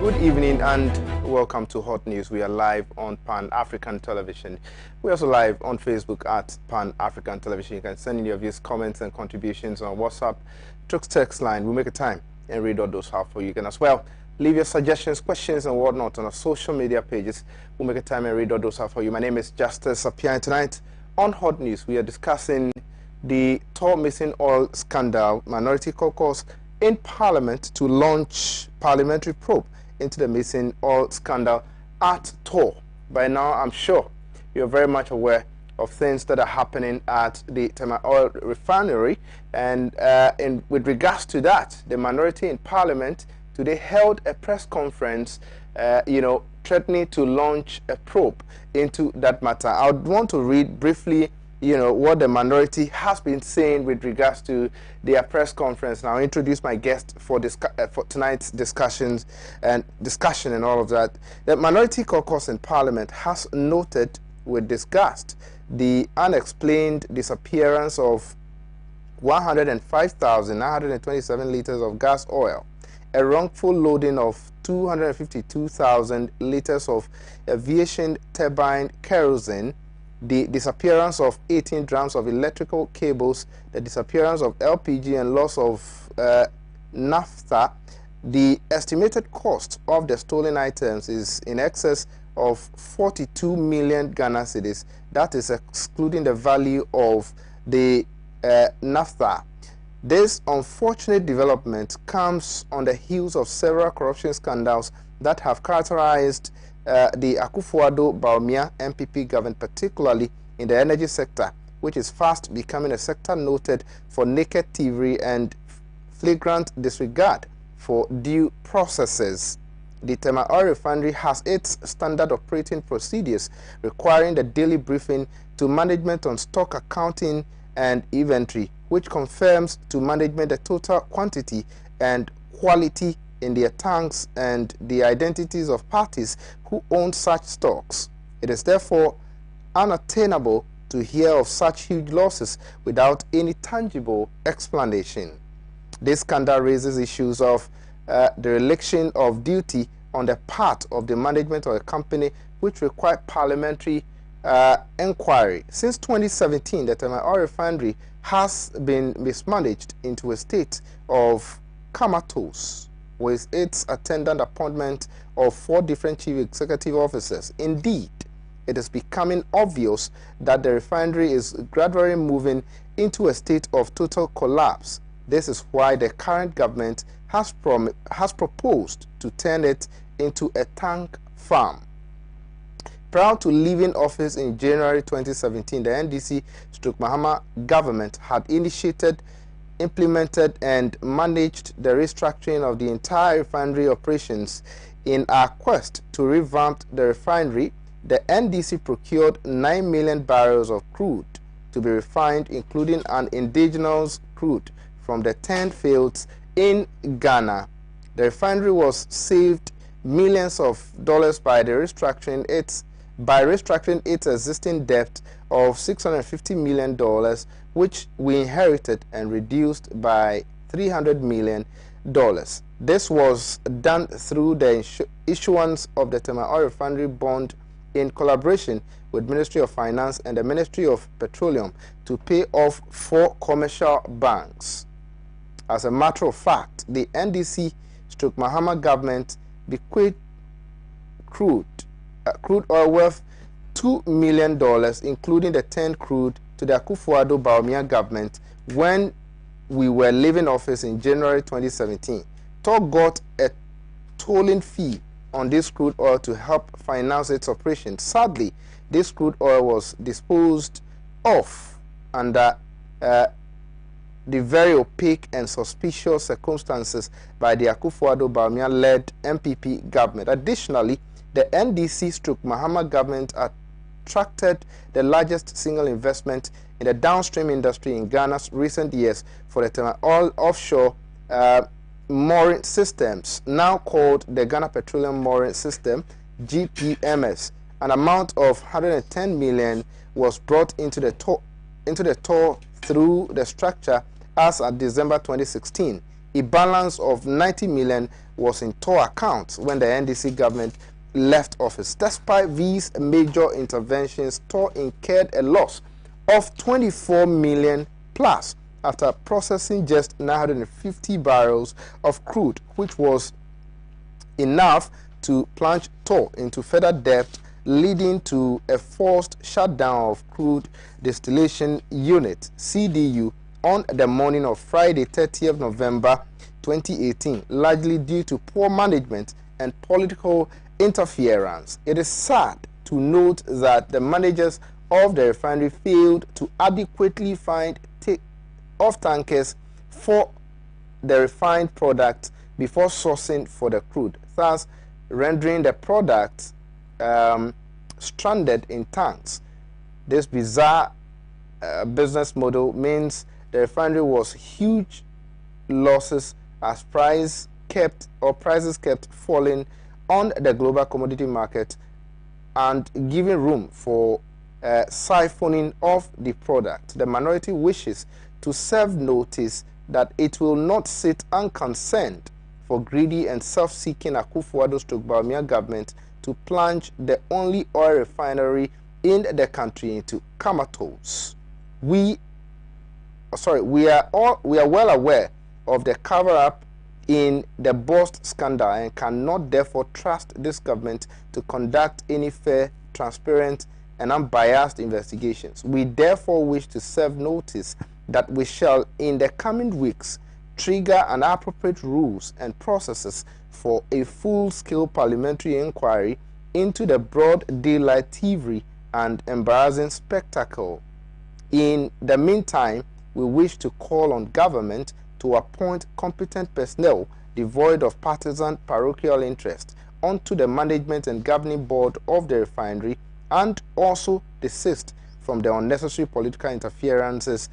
Good evening and welcome to Hot News. We are live on Pan-African Television. We're also live on Facebook at Pan-African Television. You can send in your views, comments and contributions on WhatsApp, text line. We'll make a time and read all those out for you. You can as well leave your suggestions, questions and whatnot on our social media pages. We'll make a time and read all those out for you. My name is Justice Appiah. Tonight on Hot News, we are discussing the Tor missing oil scandal. Minority caucus in Parliament to launch parliamentary probe into the missing oil scandal at Tor. By now, I'm sure you're very much aware of things that are happening at the Tema Oil Refinery. And with regards to that, the minority in Parliament today held a press conference, threatening to launch a probe into that matter. I would want to read briefly what the minority has been saying with regards to their press conference. Now, I'll introduce my guest for tonight's discussion and all of that. The minority caucus in Parliament has noted with disgust the unexplained disappearance of 105,927 liters of gas oil, a wrongful loading of 252,000 liters of aviation turbine kerosene, the disappearance of 18 drums of electrical cables, the disappearance of LPG and loss of naphtha. The estimated cost of the stolen items is in excess of 42 million Ghana cedis. That is excluding the value of the naphtha. This unfortunate development comes on the heels of several corruption scandals that have characterized the Akufo-Addo-Bawumia MPP government, particularly in the energy sector, which is fast becoming a sector noted for naked thievery and flagrant disregard for due processes. The Tema Oil Refinery has its standard operating procedures requiring the daily briefing to management on stock accounting and inventory, which confirms to management the total quantity and quality in their tanks and the identities of parties who own such stocks. It is therefore unattainable to hear of such huge losses without any tangible explanation. This scandal raises issues of the dereliction of duty on the part of the management of a company, which require parliamentary inquiry. Since 2017, the Tema Oil Refinery has been mismanaged into a state of comatose, with its attendant appointment of 4 different chief executive officers. Indeed, it is becoming obvious that the refinery is gradually moving into a state of total collapse. This is why the current government has proposed to turn it into a tank farm. Prior to leaving office in January 2017, the NDC/Mahama government had implemented and managed the restructuring of the entire refinery operations. In our quest to revamp the refinery, the NDC procured 9 million barrels of crude to be refined, including an indigenous crude from the 10 fields in Ghana. The refinery was saved millions of dollars by restructuring its existing debt of $650 million, which we inherited and reduced by $300 million. This was done through the issuance of the Tema Oil Refinery bond in collaboration with Ministry of Finance and the Ministry of Petroleum to pay off 4 commercial banks. As a matter of fact, the NDC/Mahama government bequeathed crude oil worth $2 million, including the 10 crude, to the Akufo-Addo-Bawumia government when we were leaving office in January 2017. Tor got a tolling fee on this crude oil to help finance its operation. Sadly, this crude oil was disposed of under the very opaque and suspicious circumstances by the Akufo-Addo-Bawumia-led MPP government. Additionally, the NDC/Mahama government attracted the largest single investment in the downstream industry in Ghana's recent years for the Tema Oil offshore mooring systems, now called the Ghana Petroleum Mooring System, GPMS. An amount of 110 million was brought into the Tor through the structure as at December 2016. A balance of 90 million was in TOR accounts when the NDC government left office. Despite these major interventions, TOR incurred a loss of 24 million plus after processing just 950 barrels of crude, which was enough to plunge TOR into further debt, leading to a forced shutdown of crude distillation unit CDU on the morning of Friday 30th November 2018, largely due to poor management and political interference. It is sad to note that the managers of the refinery failed to adequately find take-off tankers for the refined product before sourcing for the crude, thus rendering the product stranded in tanks. This bizarre business model means the refinery was huge losses as prices kept falling on the global commodity market and giving room for siphoning of the product. The minority wishes to serve notice that it will not sit unconcerned for greedy and self-seeking Akufo-Addo/Bawumia government to plunge the only oil refinery in the country into comatose. We are well aware of the cover-up in the Bost scandal and cannot therefore trust this government to conduct any fair, transparent, and unbiased investigations. We therefore wish to serve notice that we shall, in the coming weeks, trigger an appropriate rules and processes for a full-scale parliamentary inquiry into the broad daylight thievery and embarrassing spectacle. In the meantime, we wish to call on government to appoint competent personnel devoid of partisan parochial interest onto the management and governing board of the refinery, and also desist from the unnecessary political interferences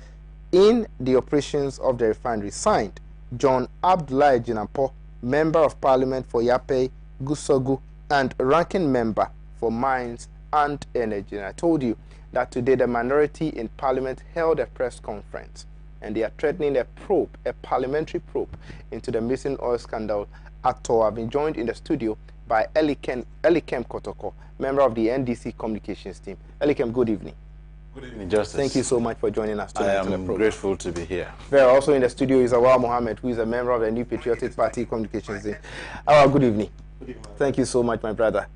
in the operations of the refinery. Signed, John Abdullahi Jinampo, Member of Parliament for Yape, Gusogu, and Ranking Member for Mines and Energy. And I told you that today the minority in Parliament held a press conference and they are threatening a probe, a parliamentary probe into the missing oil scandal at TOR. I've been joined in the studio by Elikem Kotoko, member of the NDC communications team. Elikem, good evening. Good evening, Justice. Thank you so much for joining us tonight. I am grateful to be here. Very also in the studio is Awal Mohammed, who is a member of the New Patriotic Party communications team. Awal, good evening. Good evening. Thank you so much, my brother.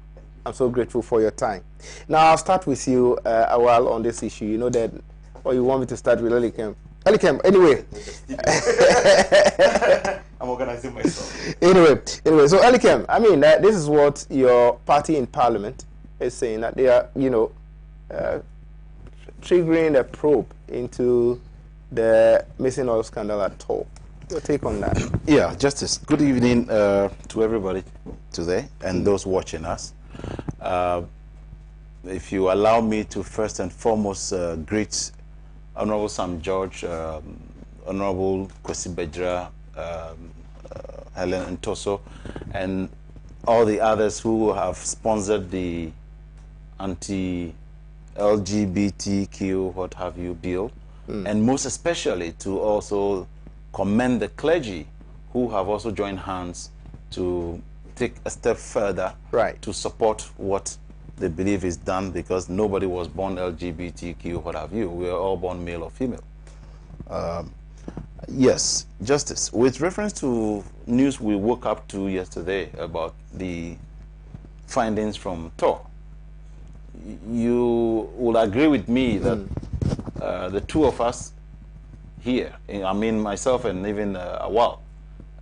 I'm so grateful for your time. Now, I'll start with you, Awal, on this issue. You know that, or you want me to start with Elikem? Elikem, anyway. I'm organizing myself. Anyway, so Elikem, I mean, this is what your party in Parliament is saying, that they are, triggering a probe into the missing oil scandal at TOR. Your take on that? Yeah, Justice. Good evening to everybody today and those watching us. If you allow me to first and foremost greet Honorable Sam George, Honorable Kwesi Bejra, Helen Ntoso, and all the others who have sponsored the anti-LGBTQ, what have you, bill, and most especially to also commend the clergy who have also joined hands to take a step further to support what they believe is done, because nobody was born LGBTQ, what have you. We are all born male or female. Yes, Justice. With reference to news we woke up to yesterday about the findings from TOR, you will agree with me that the two of us here, I mean myself and even Awal,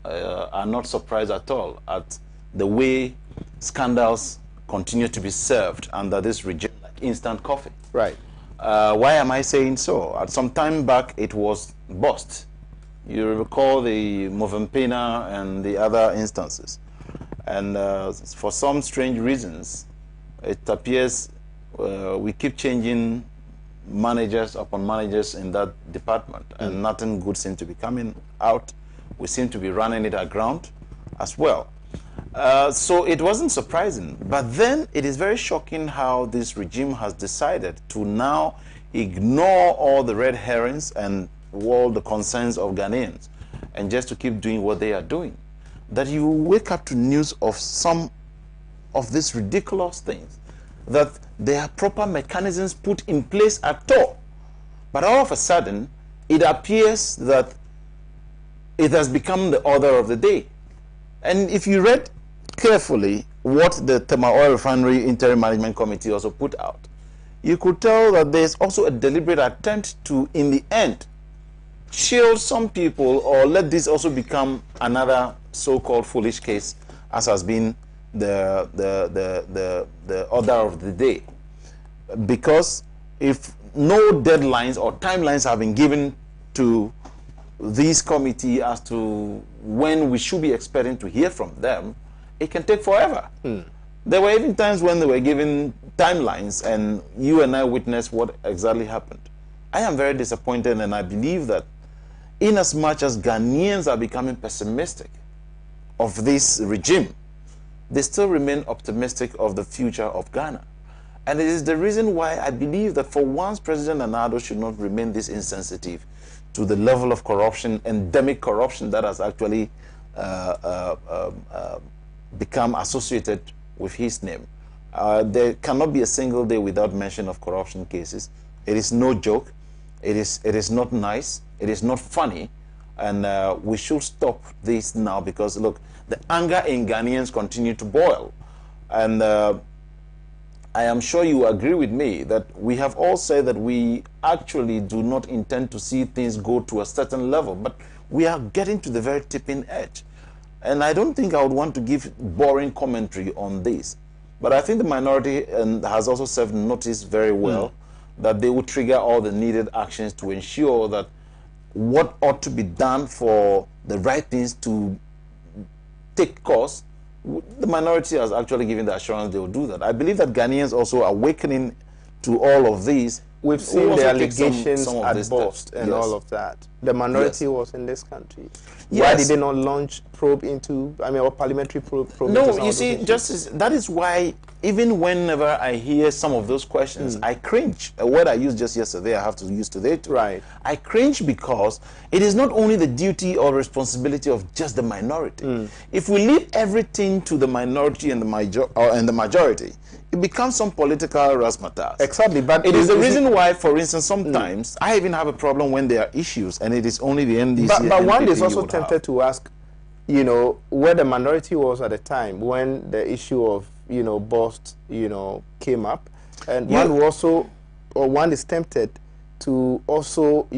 are not surprised at all at the way scandals continue to be served under this regime like instant coffee. Right. Why am I saying so? At some time back, it was Bost. You recall the Movenpena and the other instances. And for some strange reasons, it appears we keep changing managers upon managers in that department, and nothing good seems to be coming out. We seem to be running it aground as well. So it wasn't surprising. But then it is very shocking how this regime has decided to now ignore all the red herrings and all the concerns of Ghanaians and just to keep doing what they are doing, that you wake up to news of some of these ridiculous things, that there are proper mechanisms put in place at all. But all of a sudden, it appears that it has become the order of the day. And if you read carefully what the Tema Oil Refinery Interim Management Committee also put out, you could tell that there's also a deliberate attempt to, in the end, shield some people or let this also become another so-called foolish case, as has been the order of the day. Because if no deadlines or timelines have been given to this committee as to when we should be expecting to hear from them, it can take forever. There were even times when they were given timelines, and you and I witnessed what exactly happened. I am very disappointed, and I believe that in as much as Ghanaians are becoming pessimistic of this regime, they still remain optimistic of the future of Ghana. And it is the reason why I believe that for once President Nana should not remain this insensitive to the level of corruption, endemic corruption that has actually become associated with his name. There cannot be a single day without mention of corruption cases. It is no joke. It is not nice. It is not funny. And we should stop this now, because, look, the anger in Ghanaians continue to boil. And I am sure you agree with me that we have all said that we actually do not intend to see things go to a certain level, but we are getting to the very tipping edge. And I don't think I would want to give boring commentary on this. But I think the minority has also served notice very well that they will trigger all the needed actions to ensure that what ought to be done for the right things to take course, the minority has actually given the assurance they will do that. I believe that Ghanaians also awakening to all of these. We've seen the allegations some at Bost and all of that. The minority was in this country. Why did they not launch probe into, or parliamentary probe? No, you see, Justice, that is why even whenever I hear some of those questions, I cringe. A word I used just yesterday, I have to use today too. Right. I cringe because it is not only the duty or responsibility of just the minority. If we leave everything to the minority and the majority, it becomes some political razzmatazz. Exactly, but it is the reason why, for instance, sometimes I even have a problem when there are issues and it is only the NDC. But one is also tempted to ask, where the minority was at the time when the issue of Bost came up, and one is tempted to also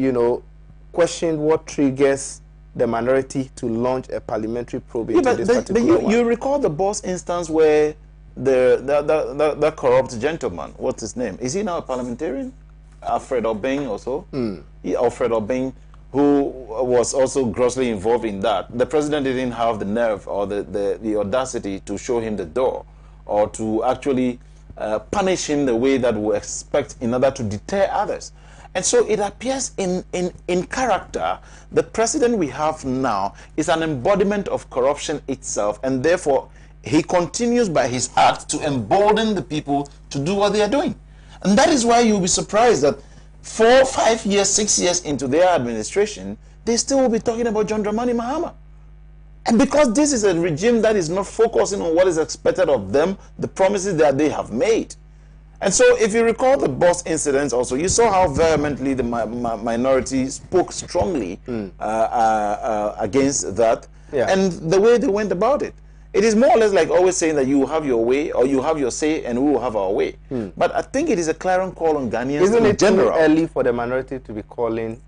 question what triggers the minority to launch a parliamentary probe into this particular one. You recall the Bost instance where the corrupt gentleman, what's his name? Is he now a parliamentarian? Alfred Obeng also? Alfred Obeng, who was also grossly involved in that. The president didn't have the nerve or the audacity to show him the door, or to actually punish him the way that we expect in order to deter others. And so it appears in character, the president we have now is an embodiment of corruption itself, and therefore he continues by his act to embolden the people to do what they are doing. And that is why you'll be surprised that 4, 5 years, 6 years into their administration, they still will be talking about John Dramani Mahama. And because this is a regime that is not focusing on what is expected of them, the promises that they have made. And so if you recall the Bost incidents also, you saw how vehemently the minority spoke strongly against that, and the way they went about it. It is more or less like always saying that you have your way, or you have your say, and we will have our way. But I think it is a clarion call on Ghanaians in general. Isn't it too early for the minority to be calling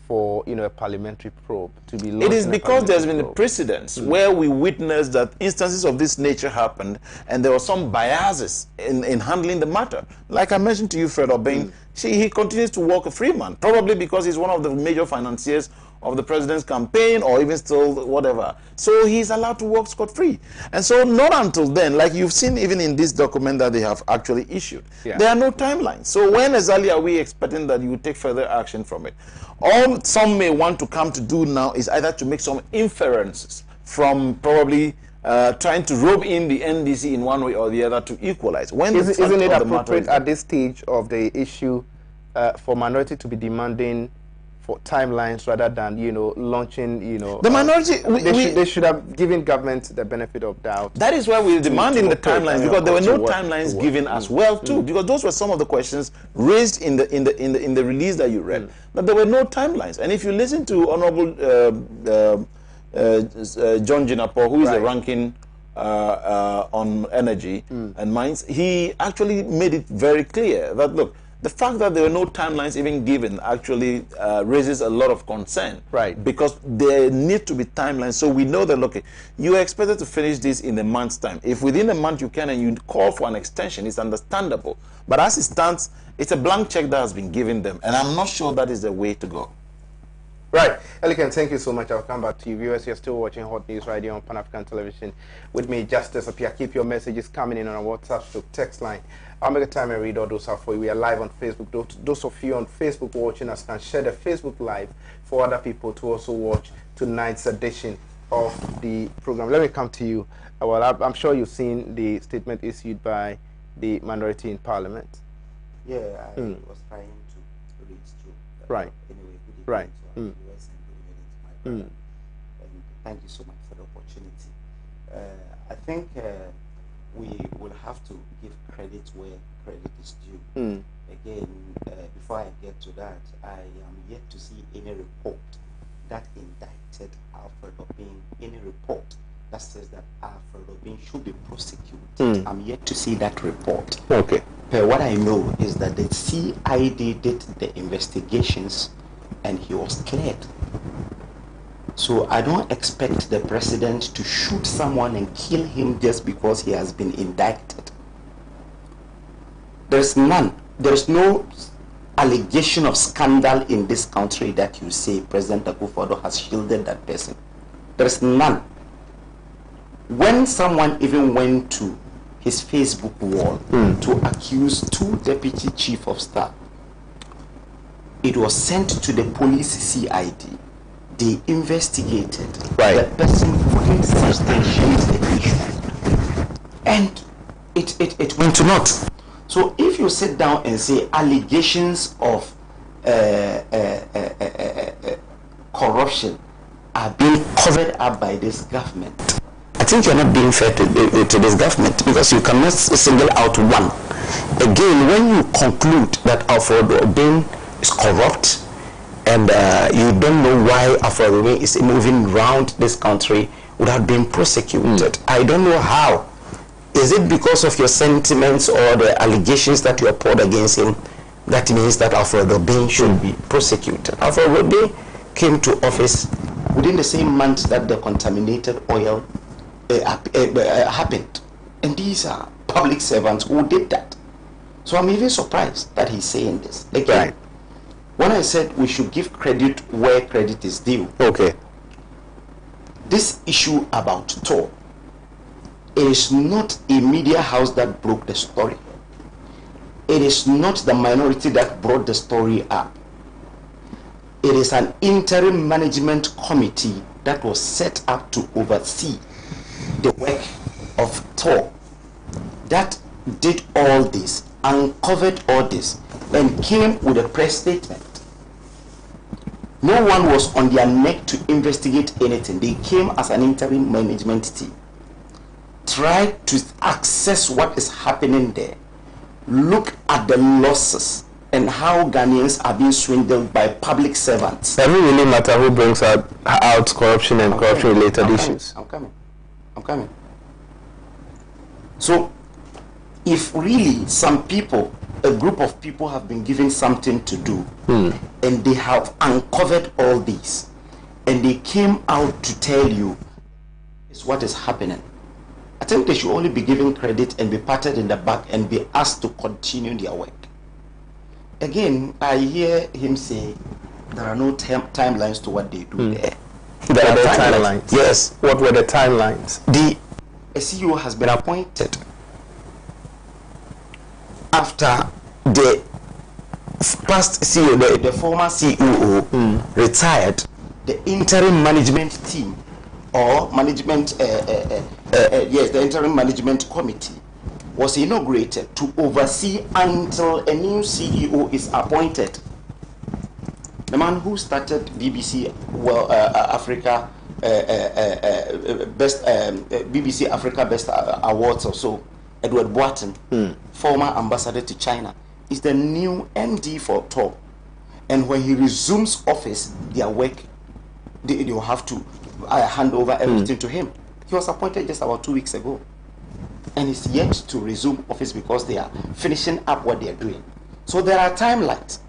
for a parliamentary probe to be launched? It is because there's been a precedence where we witnessed that instances of this nature happened, and there were some biases in handling the matter. Like I mentioned to you, Fred Obeng, he continues to walk a free man, probably because he's one of the major financiers of the president's campaign, or even still whatever. So he's allowed to walk scot-free. And so not until then, like you've seen even in this document that they have actually issued, there are no timelines. So when exactly are we expecting that you will take further action from it? All some may want to come to do now is either to make some inferences from probably trying to rope in the NDC in one way or the other to equalize. Isn't it appropriate at this stage of the issue for minority to be demanding for timelines rather than, you know, launching, you know, the minority. They should have given government the benefit of doubt. That is why we're demanding the timelines, because there were no timelines given as well too. Because those were some of the questions raised in the release that you read. That there were no timelines, and if you listen to Honorable John Jinapor, who is the ranking on energy and mines, he actually made it very clear that, look, the fact that there were no timelines even given actually raises a lot of concern. Right. Because there need to be timelines, so we know that, look, you are expected to finish this in a month's time. If within a month you can and you call for an extension, it's understandable. But as it stands, it's a blank check that has been given them, and I'm not sure that is the way to go. Right. Elikan, thank you so much. I'll come back to you. Viewers, you're still watching Hot News right here on Pan-African Television with me, Justice Appiah. Keep your messages coming in on our WhatsApp text line. I'll make a time and read all those out for you. We are live on Facebook. Those of you on Facebook watching us can share the Facebook Live for other people to also watch tonight's edition of the program. Let me come to you. Well, I'm sure you've seen the statement issued by the minority in Parliament. Yeah, I was trying to read through. Right. Anyway, good evening right. to our viewers and good evening to my brother. And thank you so much for the opportunity. I think we will have to give credit where credit is due. Again, before I get to that, I am yet to see any report that indicted Alfred Obin, any report that says that Alfred Obin should be prosecuted. I'm yet to see that report. Okay. But what I know is that the CID did the investigations and he was cleared. So I don't expect the president to shoot someone and kill him just because he has been indicted. There's none. There's no allegation of scandal in this country that you say President Akufo-Addo has shielded that person. There's none. When someone even went to his Facebook wall to accuse two deputy chief of staff, it was sent to the police CID. They investigated. Right. The person couldn't substantiate the issue, and it went to naught. So if you sit down and say allegations of corruption are being covered up by this government, I think you're not being fair to this government, because you cannot single out one. Again, when you conclude that Alfred Obin is corrupt, and you don't know why Alfred Obin is moving around this country without being prosecuted, I don't know how. Is it because of your sentiments or the allegations that you have poured against him that means that Alfred Obin should be prosecuted? Alfred Obin came to office within the same month that the contaminated oil happened, and these are public servants who did that. So I'm even surprised that he's saying this. Again, right. When I said we should give credit where credit is due, okay, this issue about Tor, it is not a media house that broke the story. It is not the minority that brought the story up. It is an interim management committee that was set up to oversee the work of Tor that did all this, uncovered all this, and came with a press statement. No one was on their neck to investigate anything. They came as an interim management team, tried to access what is happening there, look at the losses and how Ghanaians are being swindled by public servants. Does it really matter who brings out corruption and corruption-related issues? I'm coming. So, if really some people, a group of people have been given something to do, and they have uncovered all this, and they came out to tell you is what is happening, I think they should only be given credit and be patted in the back and be asked to continue their work. Again, I hear him say there are no timelines to what they do there. There are timelines. Yes. What were the timelines? A CEO has been appointed after the past CEO, the former CEO retired. The interim management team or management, the interim management committee was inaugurated to oversee until a new CEO is appointed. the man who started BBC Africa BBC Africa Best Awards or so, Edward Boatin, former ambassador to China, is the new MD for TOR. And when he resumes office, their work, they will have to hand over everything to him. He was appointed just about 2 weeks ago, and he's yet to resume office because they are finishing up what they are doing. So there are timelines.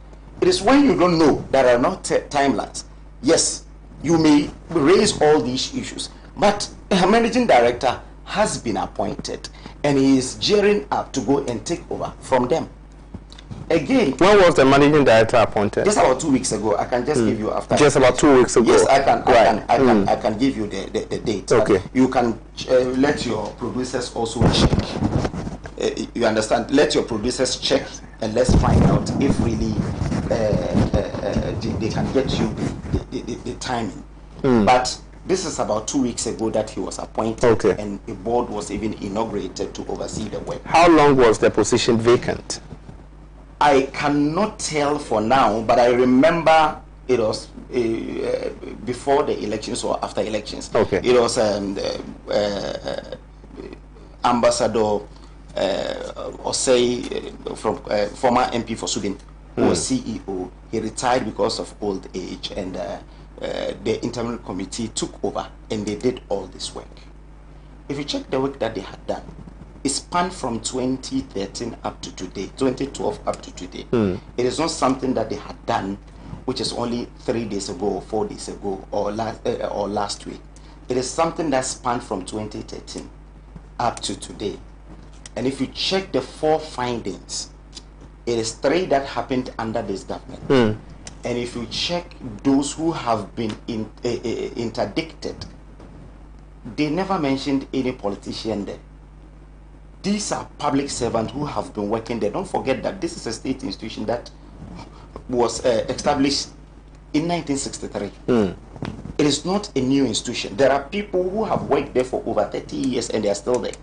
It is when you don't know there are not timelines. Yes, you may raise all these issues, but a managing director has been appointed, and he is gearing up to go and take over from them. Again, when was the managing director appointed? Just about 2 weeks ago. I can just give you after. Just about 2 weeks ago. Yes, I can. I can give you the date. Okay. You can let your producers also check. You understand? Let your producers check, and let's find out if really they can get you the timing. But this is about 2 weeks ago that he was appointed, okay, and a board was even inaugurated to oversee the work. How long was the position vacant? I cannot tell for now, but I remember it was before the elections or after elections. Okay. It was Ambassador Osei from former MP for Subin, who was CEO. He retired because of old age, and the interim committee took over, and they did all this work. If you check the work that they had done, it spanned from 2013 up to today, 2012 up to today. It is not something that they had done, which is only 3 days ago or 4 days ago or last week. It is something that spanned from 2013 up to today. And if you check the 4 findings, it is 3 that happened under this government. And if you check those who have been interdicted, they never mentioned any politician there. These are public servants who have been working there. Don't forget that this is a state institution that was established in 1963. It is not a new institution. There are people who have worked there for over 30 years and they are still there.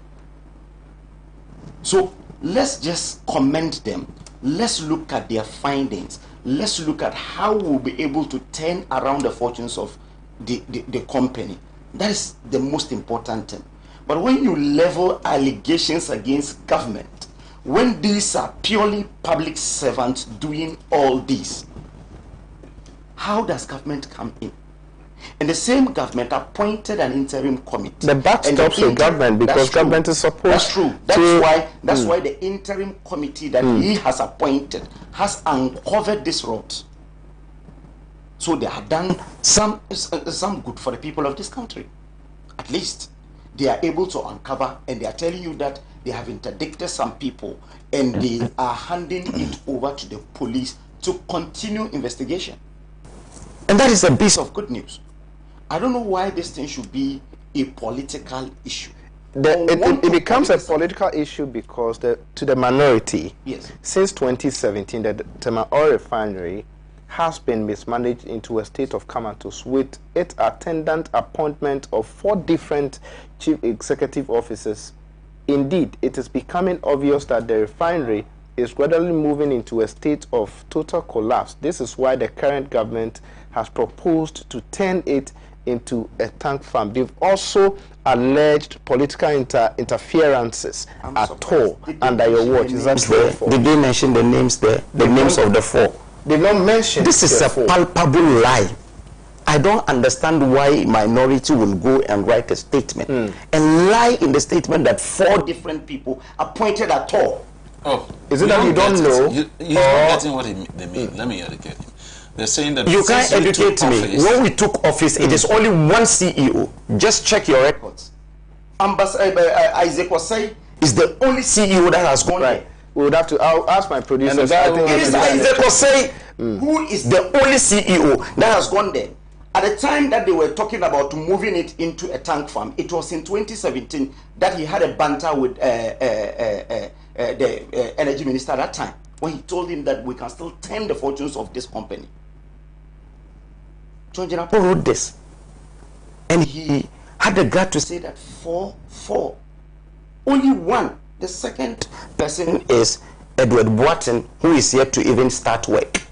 So let's just commend them. Let's look at their findings. Let's look at how we'll be able to turn around the fortunes of the company. That is the most important thing. But when you level allegations against government, when these are purely public servants doing all this, how does government come in? And the same government appointed an interim committee. The buck stops with government because government is supposed. That's true. That's why the interim committee that he has appointed has uncovered this rot. So they have done some good for the people of this country. At least they are able to uncover, and they are telling you that they have interdicted some people and they are handing it over to the police to continue investigation. And that is a piece of good news. I don't know why this thing should be a political issue. It becomes a political issue because to the minority, yes, since 2017, the Tema Oil Refinery has been mismanaged into a state of comatose with its attendant appointment of 4 different chief executive officers. Indeed, it is becoming obvious that the refinery is gradually moving into a state of total collapse. This is why the current government has proposed to turn it into a tank farm. They've also alleged political interferences at all under your watch. Is that true? Did they mention the names there? The names of the 4? They've not mentioned. This is a palpable lie. I don't understand why minority will go and write a statement and lie in the statement that 4 different people appointed at all. Oh, is it that you don't know? You're not getting what they mean. Let me educate you. They're saying that you can't educate me. When we took office, it is only one CEO. Just check your records. Ambassador Isaac Osei is the only CEO that has gone there. We would have to. I'll ask my producers. I think it is Isaac Osei who is the only CEO that has gone there. At the time that they were talking about moving it into a tank farm, it was in 2017 that he had a banter with the energy minister at that time, when he told him that we can still turn the fortunes of this company. John Jenapo wrote this, and he had the gut to say that 4, only one. The second person is Edward Boatin, who is yet to even start work.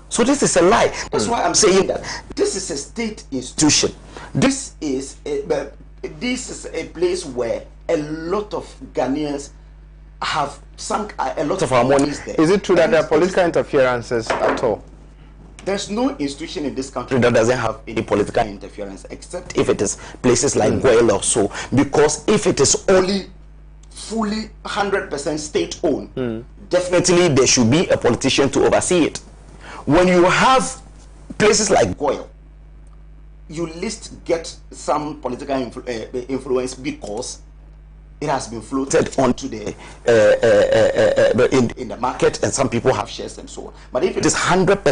So this is a lie. That's why I'm saying that this is a state institution. This is a place where a lot of Ghanaians have sunk a lot of our monies there. Is it true that there are political interferences at all? There's no institution in this country that doesn't have any political interference, except if it is places like Goyle or so. Because if it is only fully 100% state-owned, definitely there should be a politician to oversee it. When you have places like Goyle, you least get some political influence because it has been floated onto the in the market, and some people have shares and so on. But if it is 100%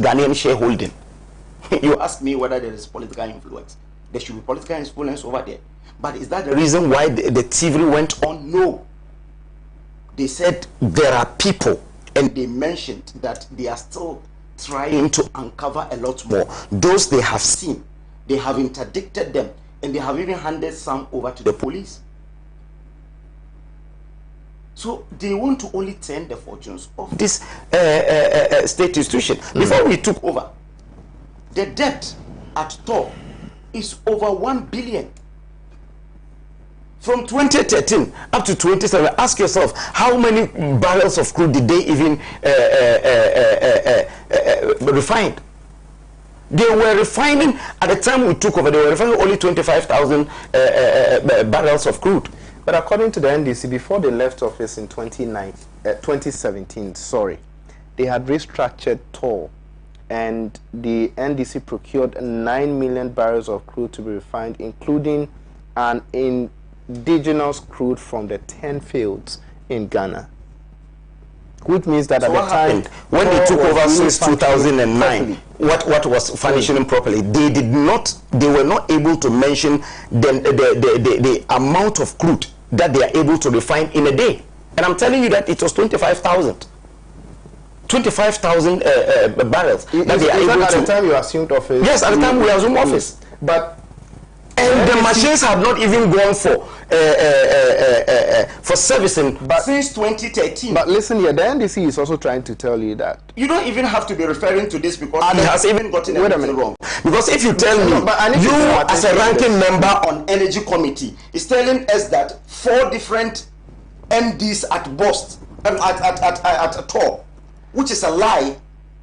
Ghanaian shareholding, you ask me whether there is political influence. There should be political influence over there. But is that the reason why the TV went on? No. They said there are people, and they mentioned that they are still trying to uncover a lot more. Those they have seen, they have interdicted them, and they have even handed some over to the police. So they want to only turn the fortunes of this state institution. Before we took over, the debt at top is over 1 billion. From 2013 up to 2017, ask yourself, how many barrels of crude did they even refine? They were refining, at the time we took over, they were refining only 25,000 barrels of crude. But according to the NDC, before they left office in 2017, they had restructured TOR, and the NDC procured 9 million barrels of crude to be refined, including an indigenous crude from the 10 fields in Ghana. Which means that so at the time when they took over since 2009, what was functioning properly, they were not able to mention the amount of crude that they are able to refine in a day. And I'm telling you that it was 25,000 barrels that they are able to. At the time you assumed office? Yes, at the time we assumed office. But the machines have not even gone for servicing since 2013. But listen here, the NDC is also trying to tell you that you don't even have to be referring to this, because he has even gotten everything wrong. Because if you tell me, you as a ranking member on energy committee is telling us that 4 different MDs at Bost at TOR, which is a lie,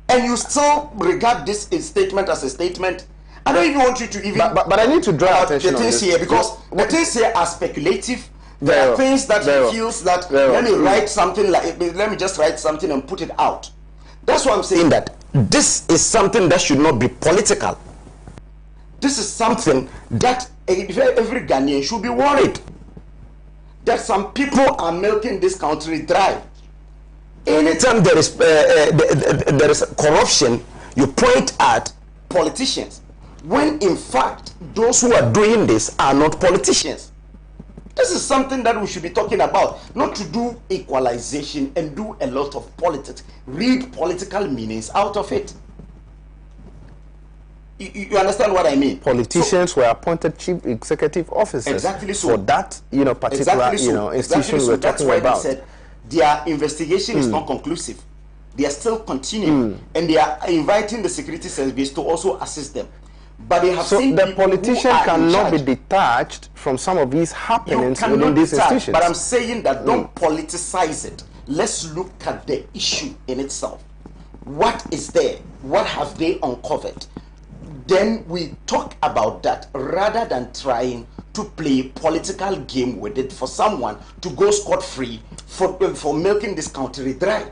and you still regard this statement as a statement. I don't even want you to even. But I need to draw attention the on things this. here, because the things here are speculative. There are things that he feels that let me write something like, let me just write something and put it out. That's why I'm saying that this is something that should not be political. This is something that every Ghanaian should be worried that some people are milking this country dry. Anytime there is corruption, you point at politicians, when in fact those who are doing this are not politicians. This is something that we should be talking about, not to do equalization and do a lot of politics, read political meanings out of it. You understand what I mean? Politicians were appointed chief executive officers for that particular institution we're talking about. They said their investigation is not conclusive. They are still continuing, and they are inviting the security service to also assist them. But they have seen the politician cannot be detached from some of these happenings within these institutions. But I'm saying that don't politicize it. Let's look at the issue in itself. What is there? What have they uncovered? Then we talk about that, rather than trying to play political game with it for someone to go scot-free for milking this country dry.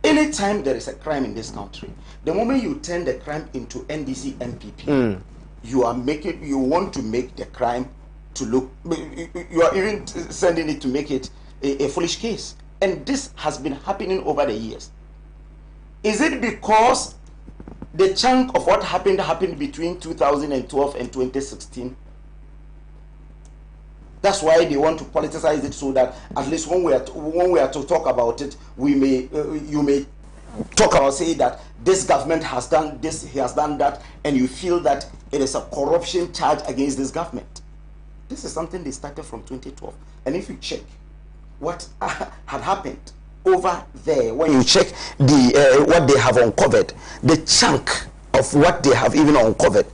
Anytime there is a crime in this country, the moment you turn the crime into NDC MPP, you want to make the crime to look, you are even sending it to make it a foolish case. And this has been happening over the years. Is it because the chunk of what happened between 2012 and 2016? That's why they want to politicize it, so that at least when we are to talk about it, you may talk about, say that this government has done this, he has done that, and you feel that it is a corruption charge against this government. This is something they started from 2012, and if you check what had happened over there, when you check the what they have uncovered, the chunk of what they have even uncovered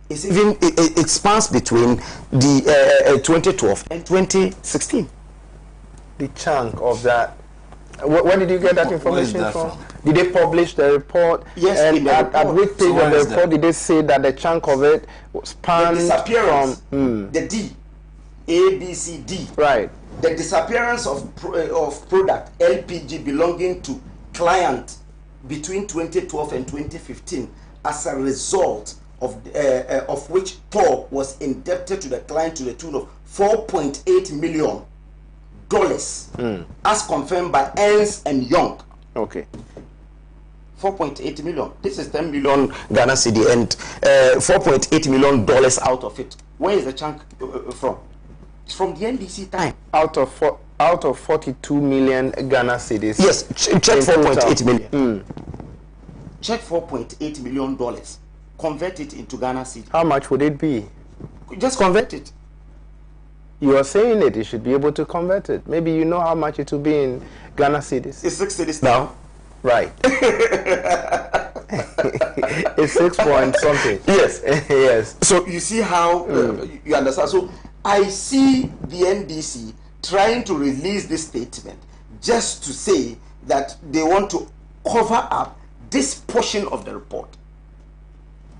is even it spans between the 2012 and 2016. The chunk of that. Where did you get that information that from? from? Did they publish the report? Yes, And in the at report. which page So of where the is report that? did they say that the chunk of it The spanned disappearance, from? the D, A, B, C, D. Right. The disappearance of product LPG belonging to client between 2012 and 2015 as a result of which Tor was indebted to the client to the tune of $4.8 million, as confirmed by Ernst and Young. Okay. 4.8 million. This is 10 million Ghana cedi and $4.8 million out of it. Where is the chunk from? It's from the NDC time. Out of 42 million Ghana cedis. Yes, check In total. 4.8 million. Check $4.8 million. Convert it into Ghana cedi. How much would it be? Just convert it. You are saying it. You should be able to convert it. Maybe you know how much it will be in Ghana cedis. It's 6 cedis now. Right. It's 6 point something. Yes. Yes. So you see how you understand. So I see the NDC trying to release this statement just to say that they want to cover up this portion of the report.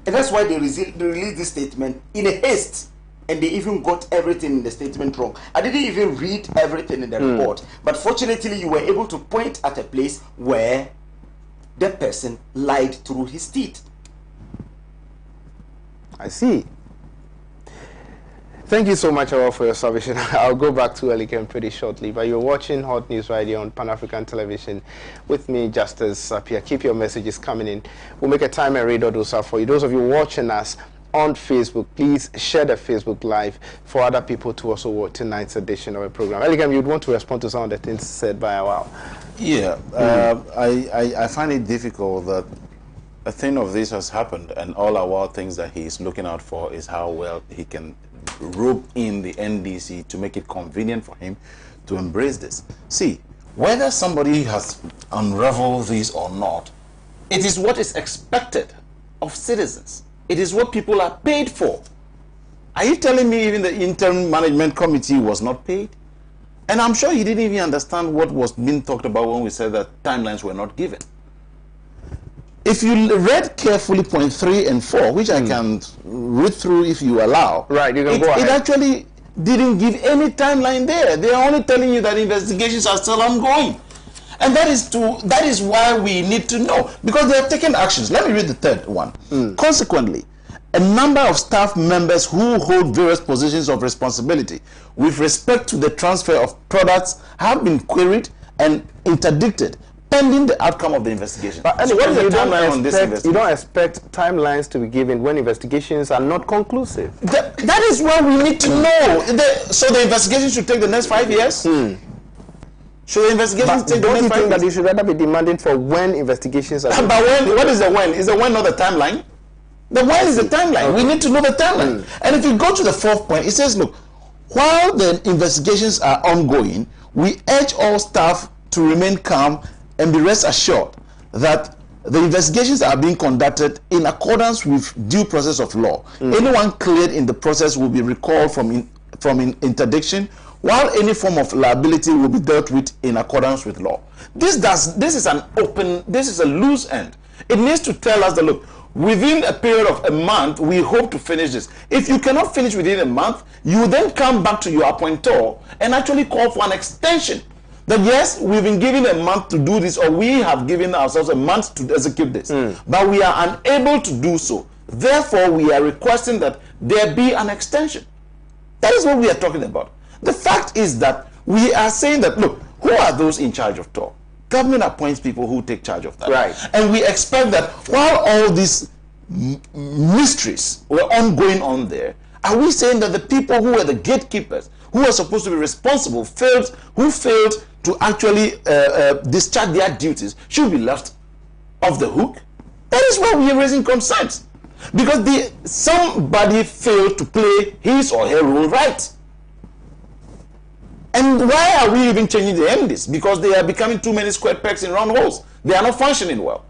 And that's why they released this statement in a haste. And they even got everything in the statement wrong. I didn't even read everything in the report. But fortunately, you were able to point at a place where the person lied through his teeth. I see. Thank you so much all for your submission. I'll go back to Elikem pretty shortly, but you're watching Hot News right here on Pan-African Television with me, Justice Appiah. Keep your messages coming in. We'll make a time and read all those out for you. Those of you watching us on Facebook, please share the Facebook Live for other people to also watch tonight's edition of a program. Elikem, you'd want to respond to some of the things said by a while. Yeah, I find it difficult that a thing of this has happened, and all our things that he is looking out for is how well he can rope in the NDC to make it convenient for him to embrace this. See, whether somebody has unraveled this or not, it is what is expected of citizens. It is what people are paid for. Are you telling me even the interim management committee was not paid? And I'm sure he didn't even understand what was being talked about when we said that timelines were not given. If you read carefully point 3 and 4, which I can read through if you allow, Right, you can go ahead. It actually didn't give any timeline there. They are only telling you that investigations are still ongoing. And that is why we need to know, because they have taken actions. Let me read the third one. Consequently, a number of staff members who hold various positions of responsibility with respect to the transfer of products have been queried and interdicted pending the outcome of the investigation. But So what is the you don't timeline on this expect- investigation? You don't expect timelines to be given when investigations are not conclusive. That is what we need to know. So the investigation should take the next 5 years? Should the investigations But take the don't next you 5 think that you years? should rather be demanding for when investigations are But when? What is the when? Is the when not the timeline? The when is the timeline. We need to know the timeline. And if you go to the fourth point, it says, look, while the investigations are ongoing, we urge all staff to remain calm and be rest assured that the investigations are being conducted in accordance with due process of law. Anyone cleared in the process will be recalled from interdiction, while any form of liability will be dealt with in accordance with law. This is a loose end. It needs to tell us that, look, within a period of a month, we hope to finish this. If you cannot finish within a month, you then come back to your appointor and actually call for an extension. That yes, we've been given a month to do this, or we have given ourselves a month to execute this, but we are unable to do so. Therefore, we are requesting that there be an extension. That is what we are talking about. The fact is that we are saying that, look, who are those in charge of TOR? Government appoints people who take charge of that. Right. And we expect that while all these mysteries were ongoing on there, are we saying that the people who were the gatekeepers, who are supposed to be responsible, who failed to actually discharge their duties, should be left off the hook? That is why we are raising concerns. Because somebody failed to play his or her role right. And why are we even changing the MDs? Because they are becoming too many square pegs in round holes. They are not functioning well.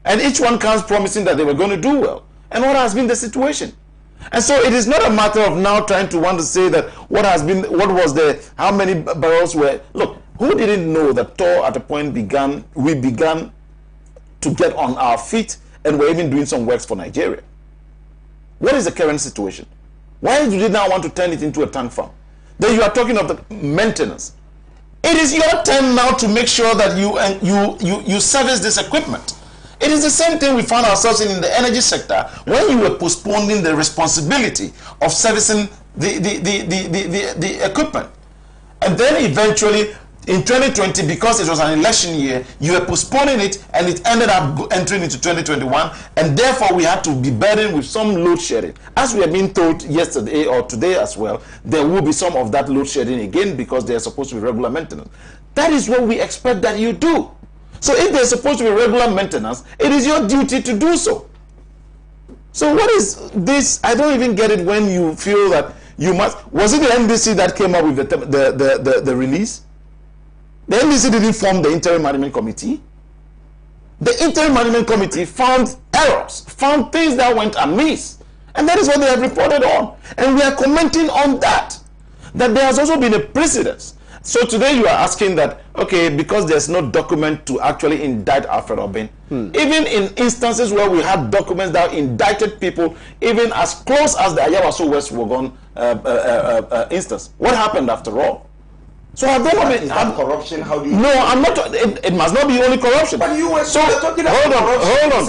And each one comes promising that they were going to do well. And what has been the situation? And so it is not a matter of now trying to want to say that how many barrels were. Look, who didn't know that Tor at a point we began to get on our feet and we're even doing some works for Nigeria? What is the current situation? Why do they now want to turn it into a tank farm? Then you are talking of the maintenance. It is your turn now to make sure that you service this equipment. It is the same thing we found ourselves in the energy sector when you were postponing the responsibility of servicing the equipment. And then eventually in 2020, because it was an election year, you were postponing it and it ended up entering into 2021, and therefore we had to be burdened with some load shedding. As we have been told yesterday or today as well, there will be some of that load shedding again because they are supposed to be regular maintenance. That is what we expect that you do. So if there's supposed to be regular maintenance, it is your duty to do so. So what is this? I don't even get it when you feel that you must. Was it the NDC that came up with the release? The NDC didn't form the interim management committee. The interim management committee found errors, found things that went amiss. And that is what they have reported on. And we are commenting on that. That there has also been a precedence. So today you are asking that, okay, because there's no document to actually indict Alfred Obin, even in instances where we had documents that indicted people, even as close as the Ayawaso West Wogon instance, what happened after all? So have they not been... Is that corruption? How do you... No, I'm not... It must not be only corruption. But you were talking about hold on.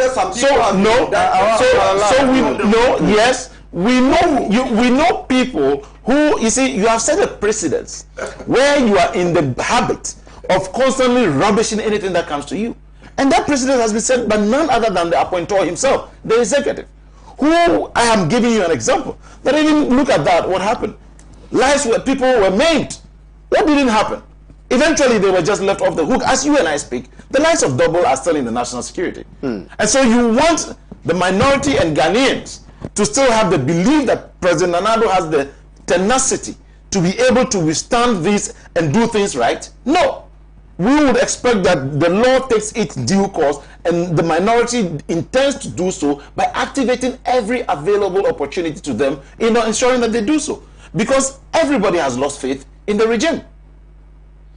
Yes, we know people who, you see, you have set a precedence where you are in the habit of constantly rubbishing anything that comes to you. And that precedent has been set by none other than the appointer himself, the executive, who I am giving you an example. That even look at that, what happened? Lives where people were maimed. What didn't happen? Eventually, they were just left off the hook. As you and I speak, the lives of Double are still in the national security. And so you want the minority and Ghanaians to still have the belief that President Nana has the tenacity to be able to withstand this and do things right? No. We would expect that the law takes its due course and the minority intends to do so by activating every available opportunity to them in ensuring that they do so. Because everybody has lost faith in the regime.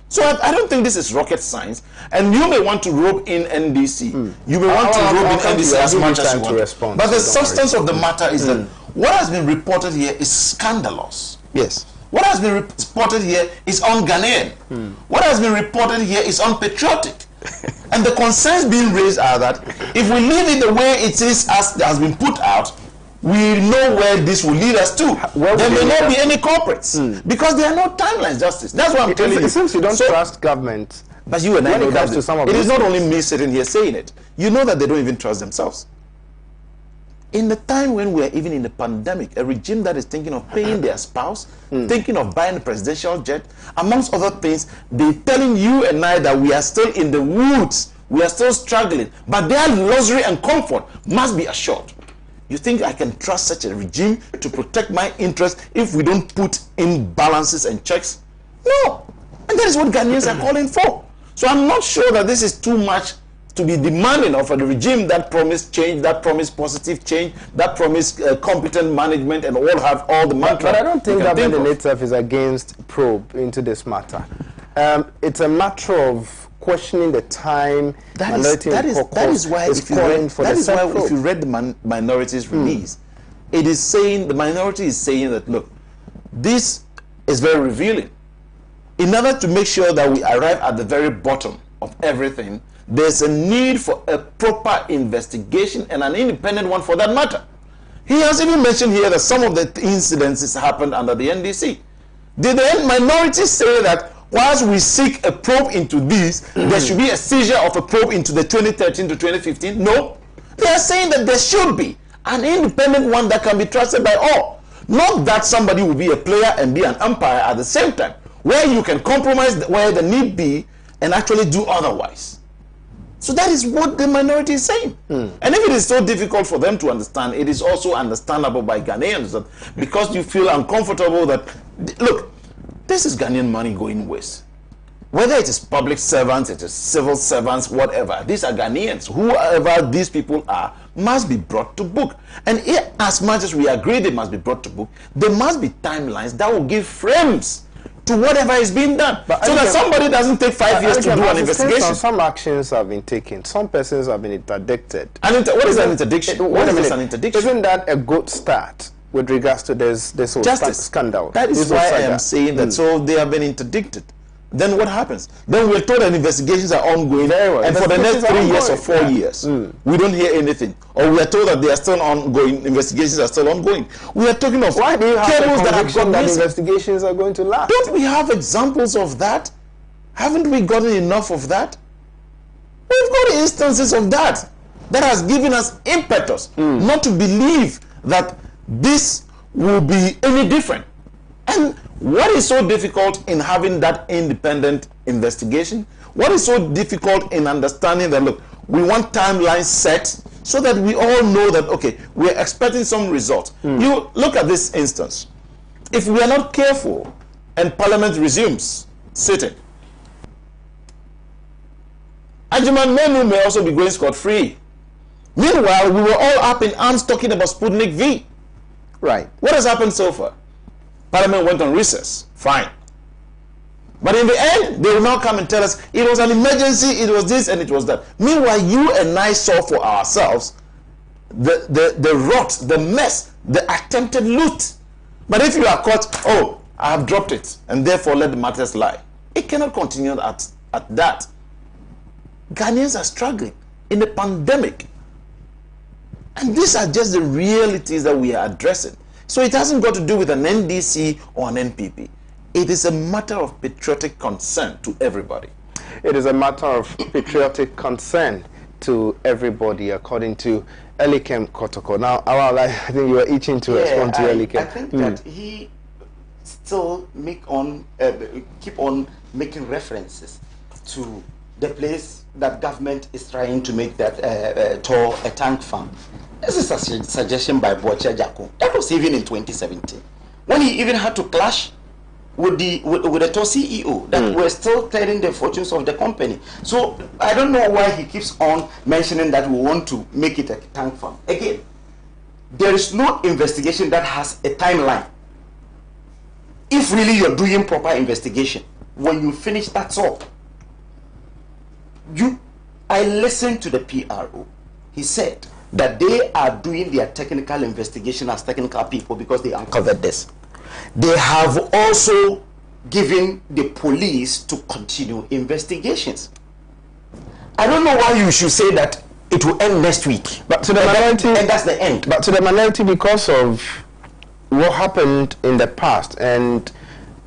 So I don't think this is rocket science. And you may want to rope in NDC. You may want to rope in NDC as much as you want. But the substance of the matter is that what has been reported here is scandalous. Yes. What has been reported here is un-Ghanaian. What has been reported here is unpatriotic. And the concerns being raised are that if we leave it the way it is as it has been put out, we know where this will lead us to. There may not be any culprits because there are no timelines, Justice. That's what I'm telling you. It seems you don't trust government. But you and I know that it is not only me sitting here saying it. You know that they don't even trust themselves. In the time when we are even in the pandemic, a regime that is thinking of paying their spouse, thinking of buying a presidential jet, amongst other things, they're telling you and I that we are still in the woods. We are still struggling. But their luxury and comfort must be assured. You think I can trust such a regime to protect my interests if we don't put in balances and checks? No. And that is what Ghanaians are calling for. So I'm not sure that this is too much to be demanding of a regime that promised change, that promised positive change, that promised competent management and have all the mantras. But I don't think that in itself is against probe into this matter. It's a matter of questioning the time. That is why if you read the minority's release, it is saying, the minority is saying that, look, this is very revealing. In order to make sure that we arrive at the very bottom of everything, there's a need for a proper investigation and an independent one for that matter. He has even mentioned here that some of the incidences happened under the NDC. Did the minority say that whilst we seek a probe into this, there should be a seizure of a probe into the 2013 to 2015? No. They are saying that there should be an independent one that can be trusted by all. Not that somebody will be a player and be an umpire at the same time, where you can compromise where the need be and actually do otherwise. So that is what the minority is saying. And if it is so difficult for them to understand, it is also understandable by Ghanaians that because you feel uncomfortable that, look, This is Ghanaian money going waste. Whether it is public servants, it is civil servants, whatever. These are Ghanaians. Whoever these people are must be brought to book. And as much as we agree they must be brought to book, there must be timelines that will give frames to whatever is being done. But so that somebody doesn't take 5 years to do an investigation. Some actions have been taken. Some persons have been interdicted. What is an interdiction? What is an interdiction? Isn't that a good start with regards to this whole scandal? That is why I am saying that. So they have been interdicted. Then what happens? Then we're told that investigations are ongoing, and for the next 3 years or 4 years, we don't hear anything. Or we are told that they are still ongoing, investigations are still ongoing. We are talking of why do you have cables that have gone missing? Investigations are going to last? Don't we have examples of that? Haven't we gotten enough of that? We've got instances of that that has given us impetus not to believe that this will be any different. And what is so difficult in having that independent investigation? What is so difficult in understanding that, look, we want timelines set so that we all know that, okay, we're expecting some results. You look at this instance. If we are not careful and Parliament resumes sitting, Ajuman Menu may also be going scot-free. Meanwhile, we were all up in arms talking about Sputnik V. Right. What has happened so far? Parliament went on recess. Fine. But in the end, they will now come and tell us it was an emergency, it was this and it was that. Meanwhile, you and I saw for ourselves the rot, the mess, the attempted loot. But if you are caught, oh, I have dropped it, and therefore let the matters lie. It cannot continue at that. Ghanaians are struggling in a pandemic. And these are just the realities that we are addressing. So it hasn't got to do with an NDC or an NPP. It is a matter of patriotic concern to everybody. It is a matter of patriotic concern to everybody, according to Elikem Kotoko. Now, I think you are itching to respond to Elikem. I think that he still keep on making references to the place that government is trying to make that a tank farm. This is a suggestion by Boache Jaco. That was even in 2017, when he even had to clash with the Tor CEO that were still telling the fortunes of the company. So I don't know why he keeps on mentioning that we want to make it a tank farm. Again, there is no investigation that has a timeline. If really you're doing proper investigation, when you finish, that's all. I listened to the PRO. He said that they are doing their technical investigation as technical people because they uncovered this. They have also given the police to continue investigations. I don't know why you should say that it will end next week. But to the minority, and that's the end. But to the minority, because of what happened in the past, and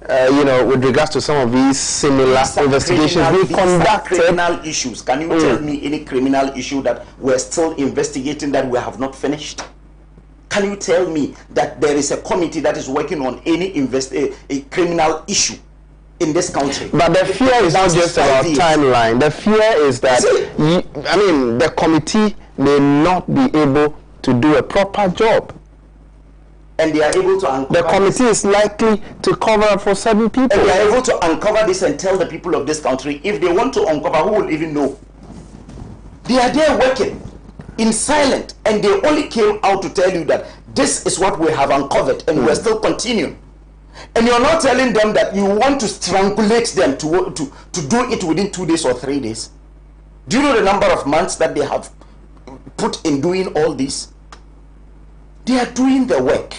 with regards to some of these similar investigations we conducted. Criminal issues. Can you tell me any criminal issue that we're still investigating that we have not finished? Can you tell me that there is a committee that is working on any a criminal issue in this country? But the fear is not just about timeline. The fear is that the committee may not be able to do a proper job. And they are able to uncover the committee is likely to cover up for 7 people. And they are able to uncover this and tell the people of this country. If they want to uncover, who will even know? They are there working in silent, and they only came out to tell you that this is what we have uncovered, and we're still continuing. And you're not telling them that you want to strangulate them to do it within 2 days or 3 days. Do you know the number of months that they have put in doing all this? They are doing the work.